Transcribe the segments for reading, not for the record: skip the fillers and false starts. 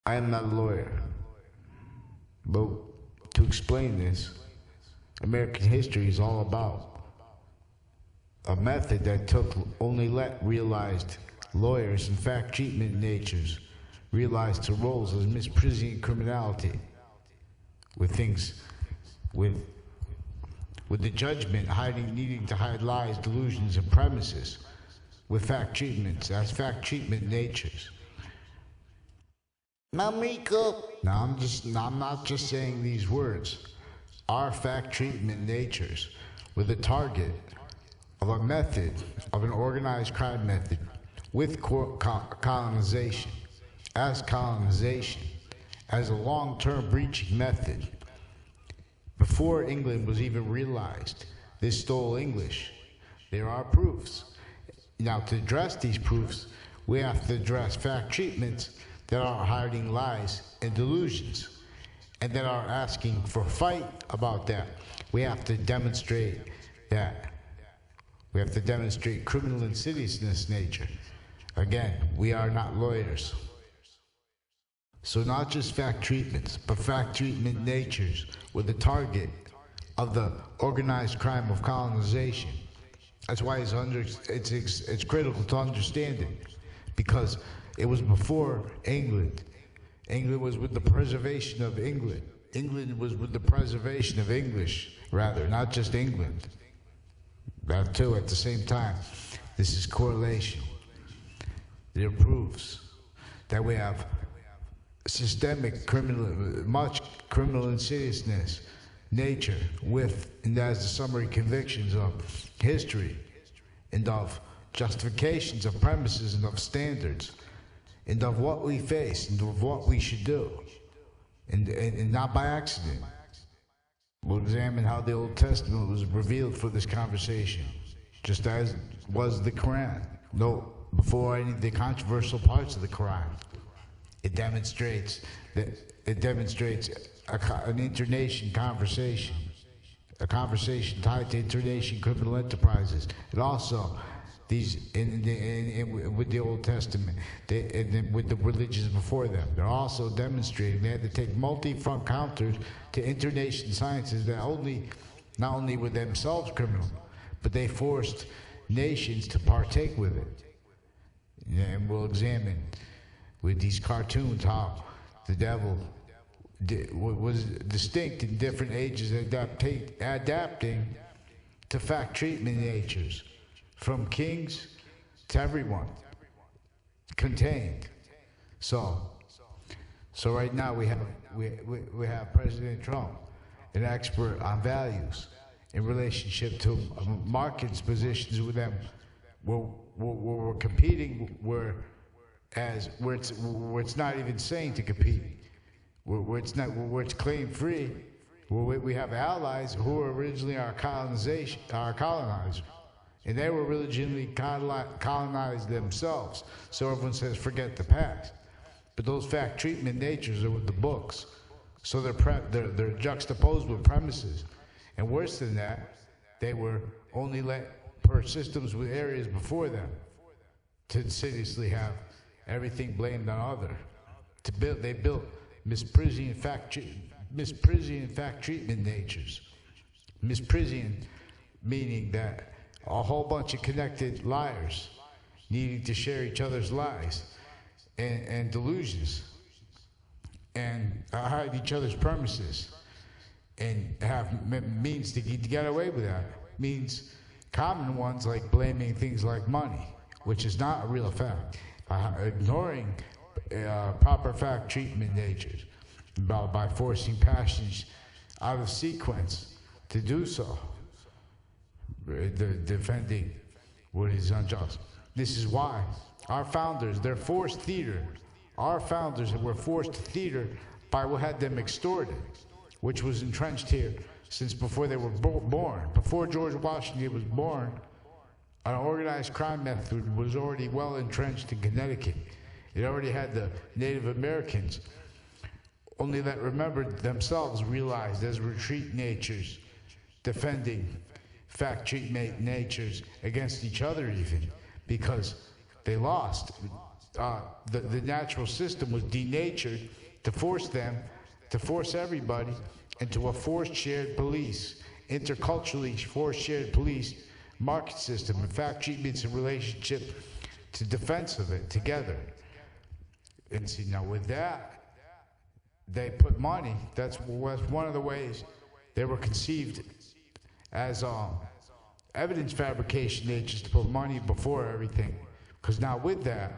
I am not a lawyer, but to explain this, American history is all about a method that took only realized lawyers and fact treatment natures realized to roles as misprision criminality with things with the judgment needing to hide lies, delusions, and premises with fact treatments as fact treatment natures. Mamiko. Now I'm not just saying these words. Our fact treatment natures with a target of a method of an organized crime method with colonization as a long-term breaching method. Before England was even realized, this stole English. There are proofs. Now, to address these proofs, we have to address fact treatments that are hiding lies and delusions, and that are asking for a fight about that. We have to demonstrate that. We have to demonstrate criminal insidiousness nature. Again, we are not lawyers. So not just fact treatments, but fact treatment natures with the target of the organized crime of colonization. That's why it's critical to understand it, because it was before England. England was with the preservation of England. England was with the preservation of English, rather, not just England. That too, at the same time. This is correlation. It proves that we have much criminal insidiousness, nature, and as the summary convictions of history, and of justifications of premises and of standards, and of what we face, and of what we should do, and not by accident. We'll examine how the Old Testament was revealed for this conversation, just as was the Quran. No, before any of the controversial parts of the Quran. It demonstrates an internation conversation, a conversation tied to internation criminal enterprises. It also, with the Old Testament, with the religions before them, they're also demonstrating they had to take multi-front counters to internation sciences that not only were themselves criminal, but they forced nations to partake with it. And we'll examine with these cartoons how the devil was distinct in different ages, adapting to fact treatment natures, from kings to everyone, contained. So right now we have President Trump, an expert on values in relationship to Marcius positions with them. We're competing where it's not even sane to compete, where it's claim free, where we have allies who were originally our colonizers, and they were originally colonized themselves. So everyone says forget the past, but those fact treatment natures are with the books, so they're juxtaposed with premises, and worse than that, they were only let per systems with areas before them to insidiously have everything blamed on other. They built misprision fact treatment natures. Misprision meaning that a whole bunch of connected liars needing to share each other's lies and delusions and hide each other's premises and have means to get away with that. Means common ones like blaming things like money, which is not a real fact. Ignoring proper fact treatment natures by forcing passions out of sequence to do so, defending what is unjust. This is why our founders, they're forced theater. Our founders were forced theater by what had them extorted, which was entrenched here since before they were born. Before George Washington was born, an organized crime method was already well entrenched in Connecticut. It already had the Native Americans, only that remembered themselves, realized as retreat natures, defending fact treatment natures against each other even, because they lost. the natural system was denatured to force everybody into a forced shared police, interculturally forced shared police market system, in fact, treatments in relationship to defense of it together. And see, now with that, they put money. That's one of the ways they were conceived as evidence fabrication natures, to put money before everything. Because now with that,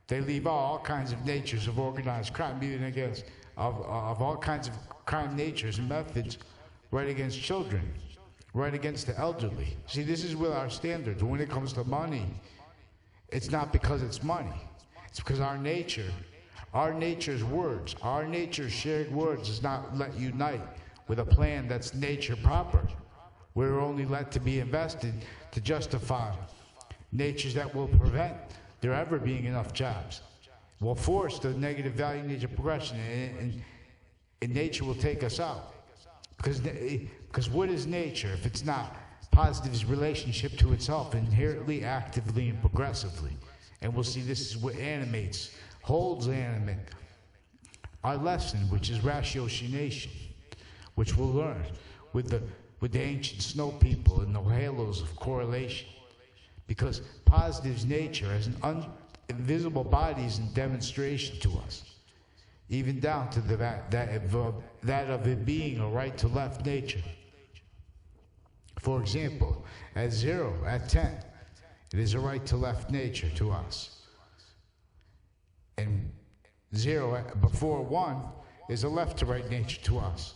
they leave all kinds of natures of organized crime, even against of all kinds of crime natures and methods, right against children, right against the elderly. See, this is with our standards. When it comes to money, it's not because it's money. It's because our nature's words, our nature's shared words does not let unite with a plan that's nature proper. We're only let to be invested to justify natures that will prevent there ever being enough jobs, will force the negative value nature progression, and nature will take us out. Because what is nature if it's not positive's relationship to itself, inherently, actively, and progressively? And we'll see this is what holds animate our lesson, which is ratiocination, which we'll learn with the ancient snow people and the halos of correlation. Because positive's nature as an invisible body is in demonstration to us, even down to that of it being a right to left nature. For example, at 0, at 10, it is a right to left nature to us. And 0 before 1 is a left to right nature to us.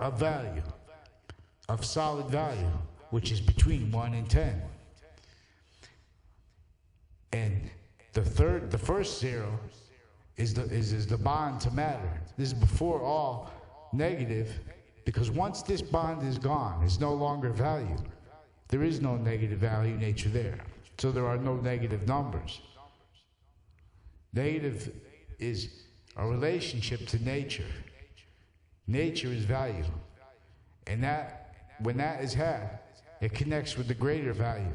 Of value, of solid value, which is between 1 and 10. And the first 0 is the bond to matter. This is before all negative, because once this bond is gone, it's no longer value. There is no negative value nature there. So there are no negative numbers. Negative is a relationship to nature. Nature is value. And that, when that is had, it connects with the greater value.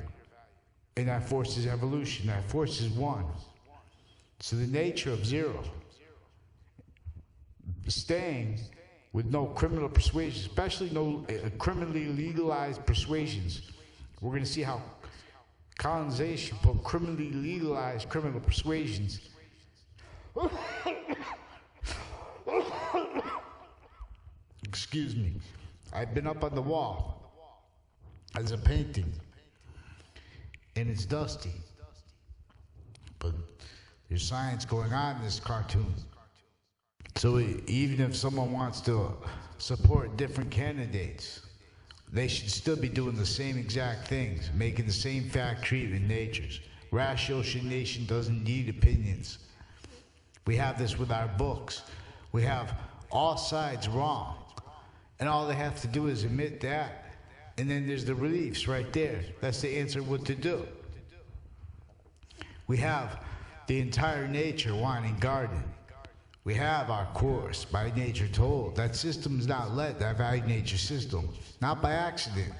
And that forces evolution, that forces 1. So the nature of 0, staying with no criminal persuasions, especially no criminally legalized persuasions. We're going to see how colonization put criminally legalized criminal persuasions excuse me. I've been up on the wall as a painting, and it's dusty, but there's science going on in this cartoon. So even if someone wants to support different candidates, they should still be doing the same exact things, making the same fact treatment natures. Ratiocination doesn't need opinions. We have this with our books. We have all sides wrong, and all they have to do is admit that, and then there's the reliefs right there. That's the answer what to do. We have the entire nature wanting garden. We have our course by nature told. That system is not let, that value nature system, not by accident.